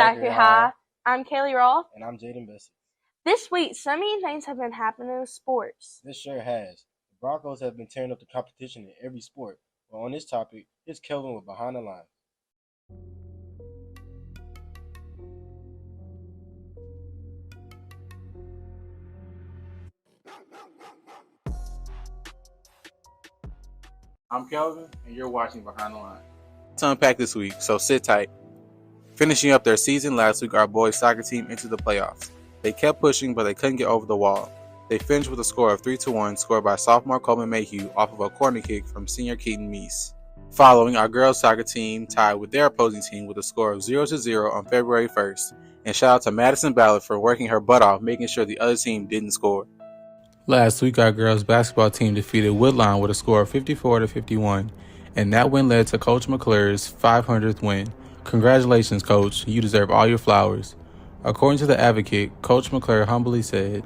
Zachary High. I'm Kaylee Roth. And I'm Jaden Bissett. This week, so many things have been happening in sports. This sure has. The Broncos have been tearing up the competition in every sport. But on this topic, here's Kelvin with Behind the Line. I'm Kelvin, and you're watching Behind the Line. To unpack this week, so sit tight. Finishing up their season last week, our boys soccer team entered the playoffs. They kept pushing, but they couldn't get over the wall. They finished with a score of 3-1, scored by sophomore Coleman Mayhew off of a corner kick from senior Keaton Meese. Following, our girls soccer team tied with their opposing team with a score of 0-0 on February 1st. And shout out to Madison Ballard for working her butt off, making sure the other team didn't score. Last week, our girls basketball team defeated Woodlawn with a score of 54-51, and that win led to Coach McClure's 500th win. Congratulations, Coach. You deserve all your flowers. According to the Advocate, Coach McClure humbly said,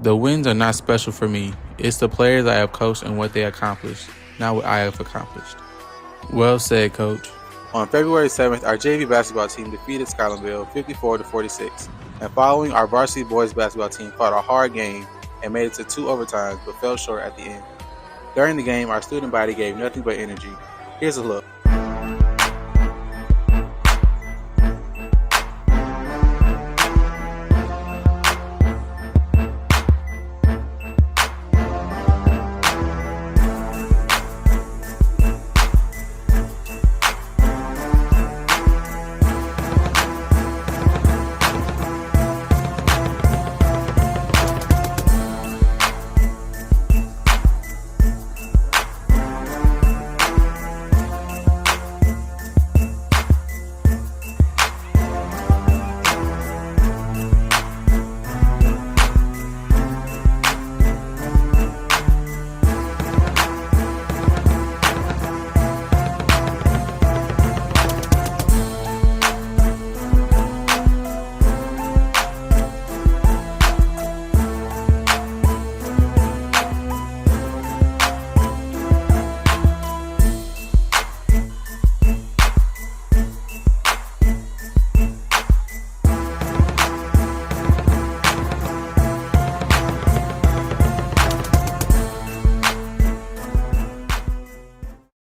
"The wins are not special for me. It's the players I have coached and what they accomplished, not what I have accomplished." Well said, Coach. On February 7th, our JV basketball team defeated Skylandville 54-46, and following, our varsity boys basketball team fought a hard game and made it to 2 overtimes but fell short at the end. During the game, our student body gave nothing but energy. Here's a look.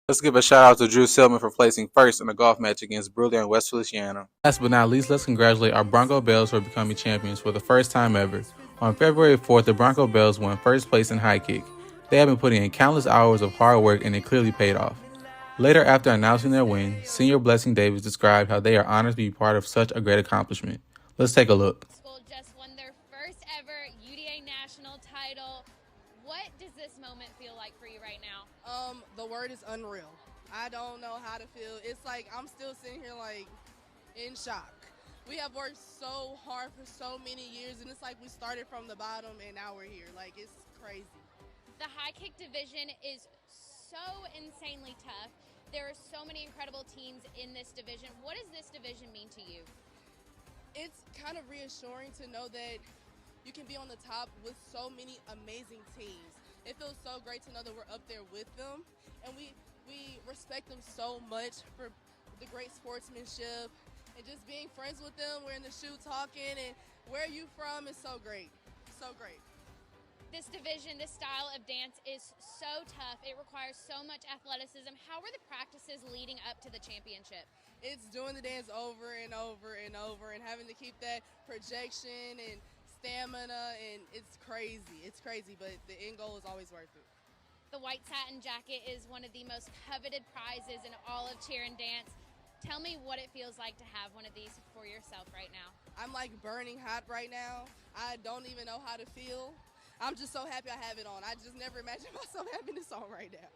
Let's give a shout out to Drew Silman for placing first in a golf match against Bruder and West Feliciano. Last but not least, let's congratulate our Bronco Bells for becoming champions for the first time ever. On February 4th, the Bronco Bells won first place in high kick. They have been putting in countless hours of hard work and it clearly paid off. Later, after announcing their win, Senior Blessing Davis described how they are honored to be part of such a great accomplishment. Let's take a look. School just won their first ever UDA national title. What does this moment feel like for you right now? The word is unreal. I don't know how to feel. It's like I'm still sitting here like in shock. We have worked so hard for so many years, and it's like we started from the bottom and now we're here. Like, it's crazy. The high kick division is so insanely tough. There are so many incredible teams in this division. What does this division mean to you? It's kind of reassuring to know that you can be on the top with so many amazing teams. It feels so great to know that we're up there with them, and we respect them so much for the great sportsmanship and just being friends with them. We're in the shoe talking, and where are you from is so great. So great. This division, this style of dance is so tough. It requires so much athleticism. How were the practices leading up to the championship? It's doing the dance over and over and over and having to keep that projection and stamina, and it's crazy, but the end goal is always worth it. The white satin jacket is one of the most coveted prizes in all of cheer and dance. Tell me what it feels like to have one of these for yourself right now. I'm like burning hot right now. I don't even know how to feel. I'm just so happy I have it on. I just never imagined myself having this on right now.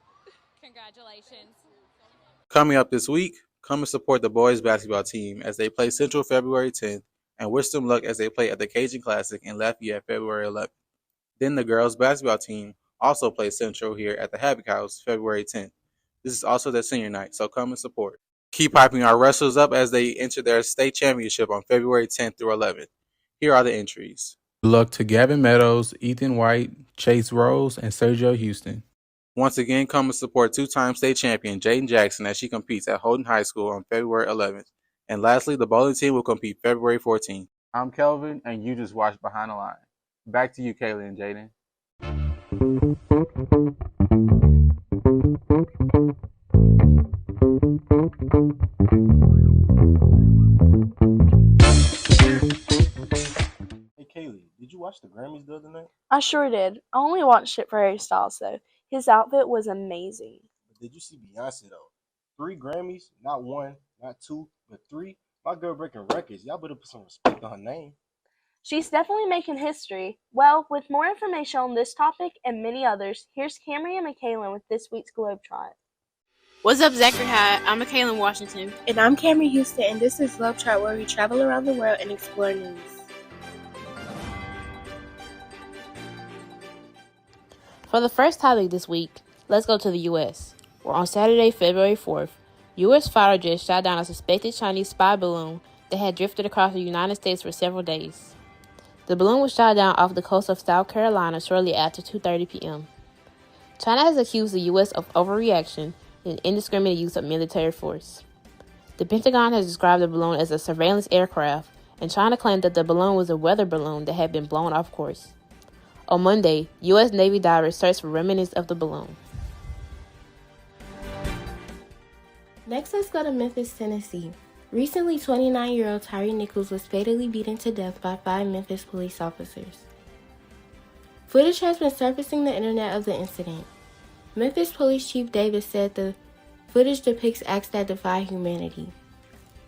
Congratulations. Coming up this week, come and support the boys basketball team as they play Central February 10th and wish them luck as they play at the Cajun Classic in Lafayette February 11th. Then the girls basketball team also plays Central here at the Havoc House February 10th. This is also their senior night, so come and support. Keep hyping our wrestlers up as they enter their state championship on February 10th through 11th. Here are the entries. Good luck to Gavin Meadows, Ethan White, Chase Rose, and Sergio Houston. Once again, come and support two-time state champion Jaden Jackson as she competes at Holden High School on February 11th. And lastly, the bowling team will compete February 14th. I'm Kelvin, and you just watched Behind the Line. Back to you, Kaylee and Jaden. Hey Kaylee, did you watch the Grammys the other night? I sure did. I only watched it for Harry Styles though. His outfit was amazing. But did you see Beyonce though? 3 Grammys, not 1, not 2, but 3. My girl breaking records. Y'all better put some respect on her name. She's definitely making history. Well, with more information on this topic and many others, here's Camry and Michaela with this week's Globetrot. What's up, Zachary High? I'm Michaela Washington. And I'm Camry Houston, and this is Globetrot, where we travel around the world and explore news. For the first topic this week, let's go to the U.S., where on Saturday, February 4th, U.S. fighter jets shot down a suspected Chinese spy balloon that had drifted across the United States for several days. The balloon was shot down off the coast of South Carolina shortly after 2:30 p.m. China has accused the U.S. of overreaction and indiscriminate use of military force. The Pentagon has described the balloon as a surveillance aircraft, and China claimed that the balloon was a weather balloon that had been blown off course. On Monday, U.S. Navy divers searched for remnants of the balloon. Next, let's go to Memphis, Tennessee. Recently, 29-year-old Tyree Nichols was fatally beaten to death by 5 Memphis police officers. Footage has been surfacing the internet of the incident. Memphis Police Chief Davis said the footage depicts acts that defy humanity.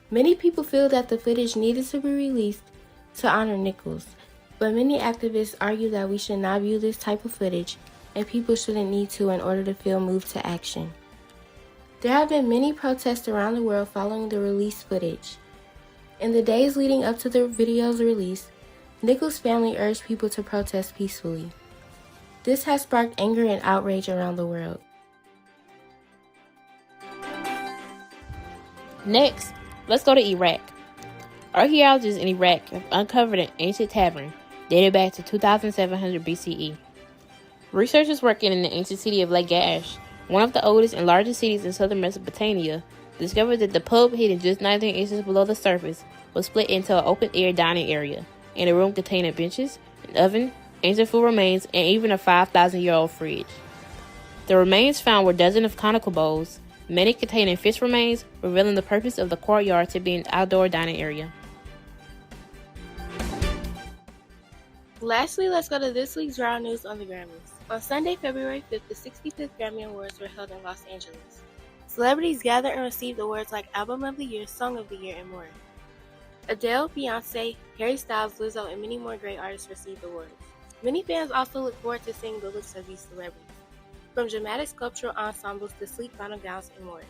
Many people feel that the footage needed to be released to honor Nichols, but many activists argue that we should not view this type of footage and people shouldn't need to in order to feel moved to action. There have been many protests around the world following the released footage. In the days leading up to the video's release, Nichols' family urged people to protest peacefully. This has sparked anger and outrage around the world. Next, let's go to Iraq. Archaeologists in Iraq have uncovered an ancient tavern dated back to 2700 BCE. Researchers working in the ancient city of Lagash, one of the oldest and largest cities in southern Mesopotamia, discovered that the pub, hidden just 19 inches below the surface, was split into an open-air dining area, and a room containing benches, an oven, ancient food remains, and even a 5,000-year-old fridge. The remains found were dozens of conical bowls, many containing fish remains, revealing the purpose of the courtyard to be an outdoor dining area. Lastly, let's go to this week's Raw News on the Grammys. On Sunday, February 5th, the 65th Grammy Awards were held in Los Angeles. Celebrities gathered and received awards like Album of the Year, Song of the Year, and more. Adele, Beyonce, Harry Styles, Lizzo, and many more great artists received awards. Many fans also look forward to seeing the looks of these celebrities, from dramatic sculptural ensembles to sleek final gowns and more.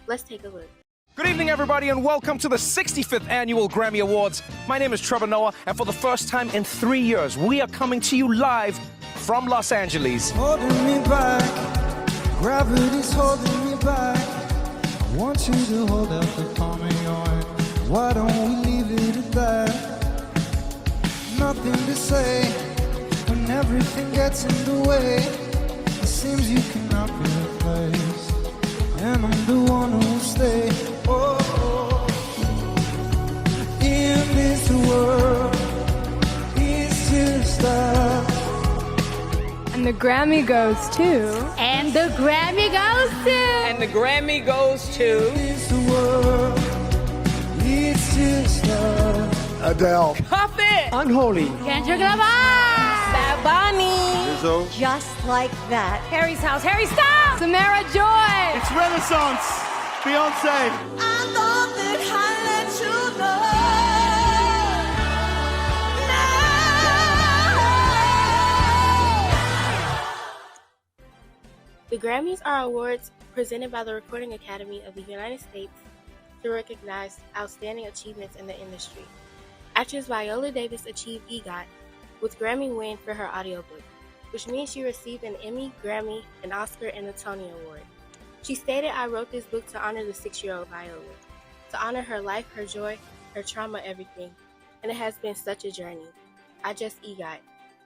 Let's take a look. Good evening, everybody, and welcome to the 65th Annual Grammy Awards. My name is Trevor Noah, and for the first time in 3 years, we are coming to you live from Los Angeles. Holding me back, gravity's holding me back. I want you to hold out the palm of your hand. Why don't we leave it at that? Nothing to say when everything gets in the way. It seems you cannot be replaced, and I'm the one who will stay. Oh, in this world, it's just us. And the Grammy goes to... And the Grammy goes to... And the Grammy goes to... This world, it's just us. Adele. Cuff it! Unholy. Kendrick Lamar. Bad Bunny. Rizzo. Just like that. Harry's House. Harry Styles. Samara Joy. It's Renaissance. Beyonce. I thought that I let you know. The Grammys are awards presented by the Recording Academy of the United States to recognize outstanding achievements in the industry. Actress Viola Davis achieved EGOT with Grammy win for her audiobook, which means she received an Emmy, Grammy, an Oscar, and a Tony Award. She stated, "I wrote this book to honor the 6-year-old Viola, to honor her life, her joy, her trauma, everything, and it has been such a journey. I just EGOT,"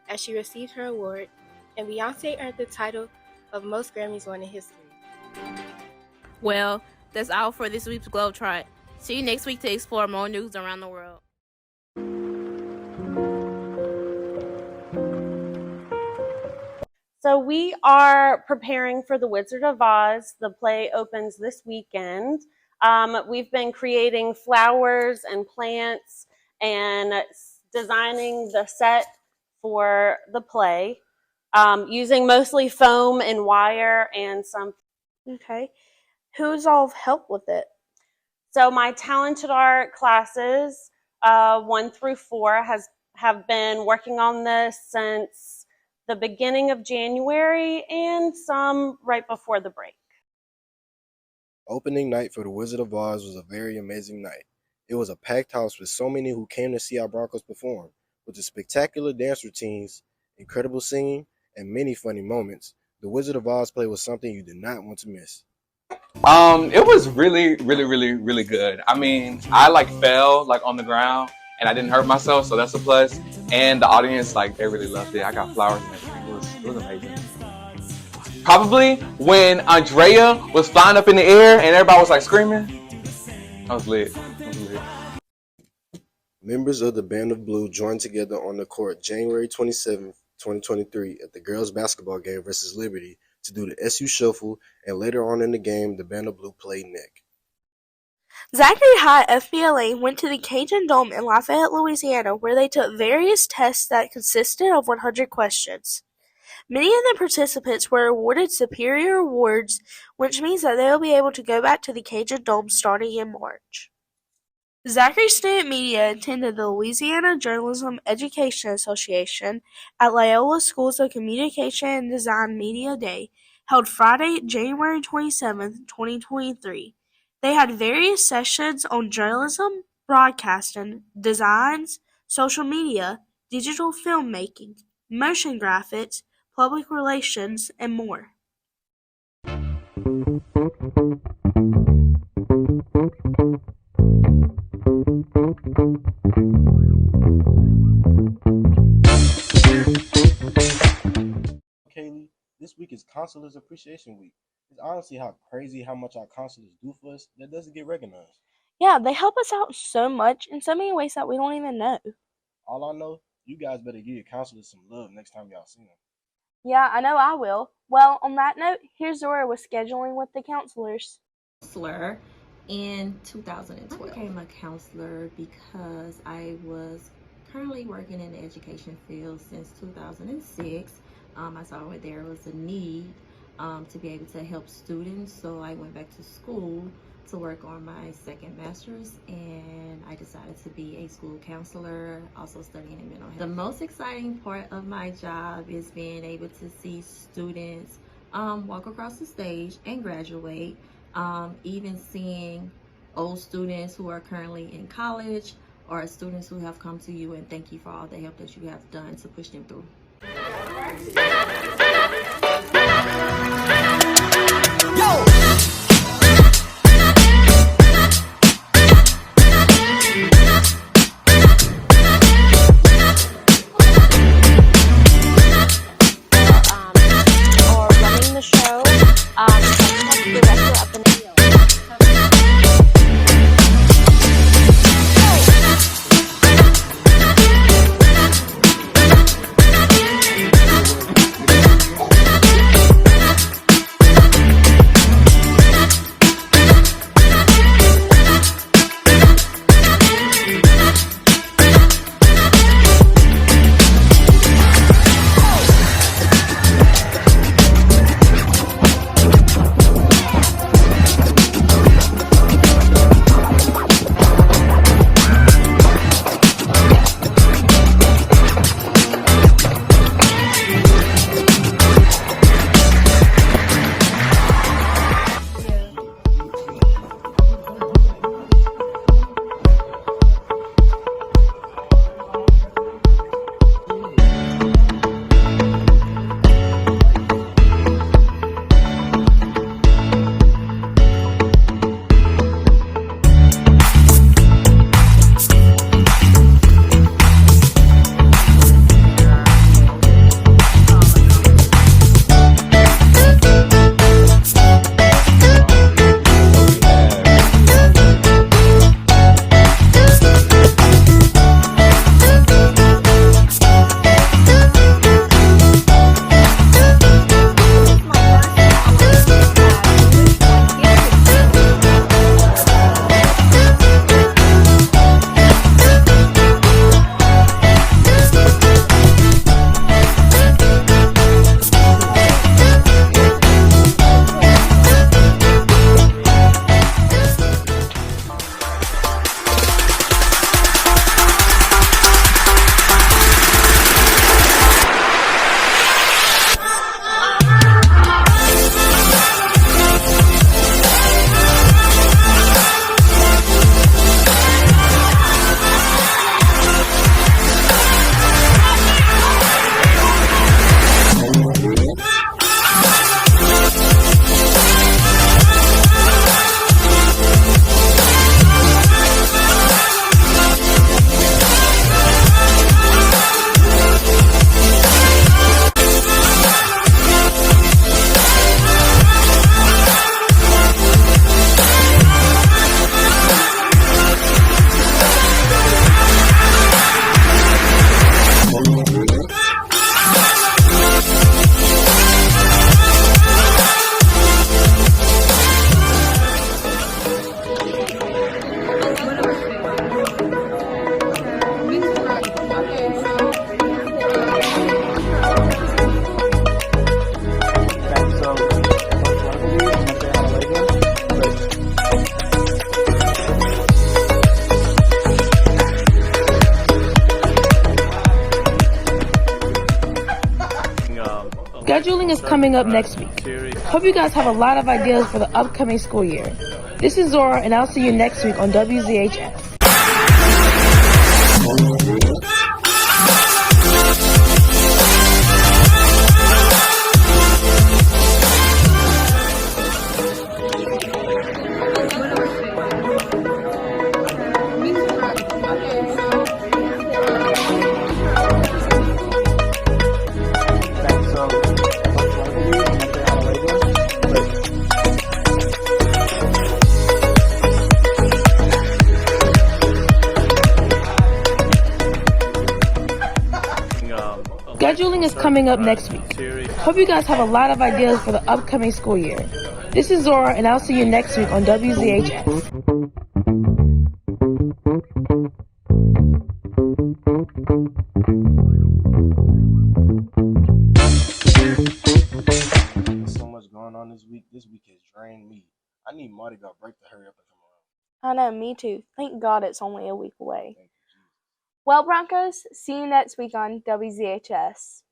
as she received her award, and Beyonce earned the title of most Grammys won in history. Well, that's all for this week's Globetrot. See you next week to explore more news around the world. So we are preparing for The Wizard of Oz. The play opens this weekend. We've been creating flowers and plants and designing the set for the play, using mostly foam and wire and some. Okay. Who's all helped with it? So my talented art classes, 1 through 4, have been working on this since the beginning of January and some right before the break. Opening night for The Wizard of Oz was a very amazing night. It was a packed house with so many who came to see our Broncos perform. With the spectacular dance routines, incredible singing, and many funny moments, The Wizard of Oz play was something you did not want to miss. It was really good. I mean, I fell on the ground and I didn't hurt myself, so that's a plus. And the audience, they really loved it. I got flowers and everything. It was amazing. Probably when Andrea was flying up in the air and everybody was screaming, I was lit. Members of the Band of Blue joined together on the court January 27, 2023 at the girls basketball game versus Liberty to do the SU Shuffle, and later on in the game, the Band of Blue played Nick. Zachary High FBLA went to the Cajun Dome in Lafayette, Louisiana, where they took various tests that consisted of 100 questions. Many of the participants were awarded superior awards, which means that they will be able to go back to the Cajun Dome starting in March. Zachary Student Media attended the Louisiana Journalism Education Association at Loyola Schools of Communication and Design Media Day, held Friday, January 27, 2023. They had various sessions on journalism, broadcasting, designs, social media, digital filmmaking, motion graphics, public relations, and more. Kaylee, this week is Consulars Appreciation Week. It's honestly crazy how much our consulars do for us that doesn't get recognized. Yeah, they help us out so much in so many ways that we don't even know. All I know, you guys better give your counselors some love next time y'all see them. Yeah, I know I will. Well, on that note, here's Zora with scheduling with the counselors. Counselor in 2012. I became a counselor because I was currently working in the education field since 2006. I saw where there was a need to be able to help students, so I went back to school to work on my second master's, and I decided to be a school counselor, also studying in mental health. The most exciting part of my job is being able to see students walk across the stage and graduate, even seeing old students who are currently in college or students who have come to you and thank you for all the help that you have done to push them through. Or running the show, the director up in the field. Scheduling is coming up next week. Hope you guys have a lot of ideas for the upcoming school year. This is Zora, and I'll see you next week on WZHS. Scheduling is coming up next week. Hope you guys have a lot of ideas for the upcoming school year. This is Zora, and I'll see you next week on WZHS. There's so much going on this week. This week has drained me. I need Mardi Gras break to hurry up and come around. I know, me too. Thank God it's only a week away. Well, Broncos, see you next week on WZHS.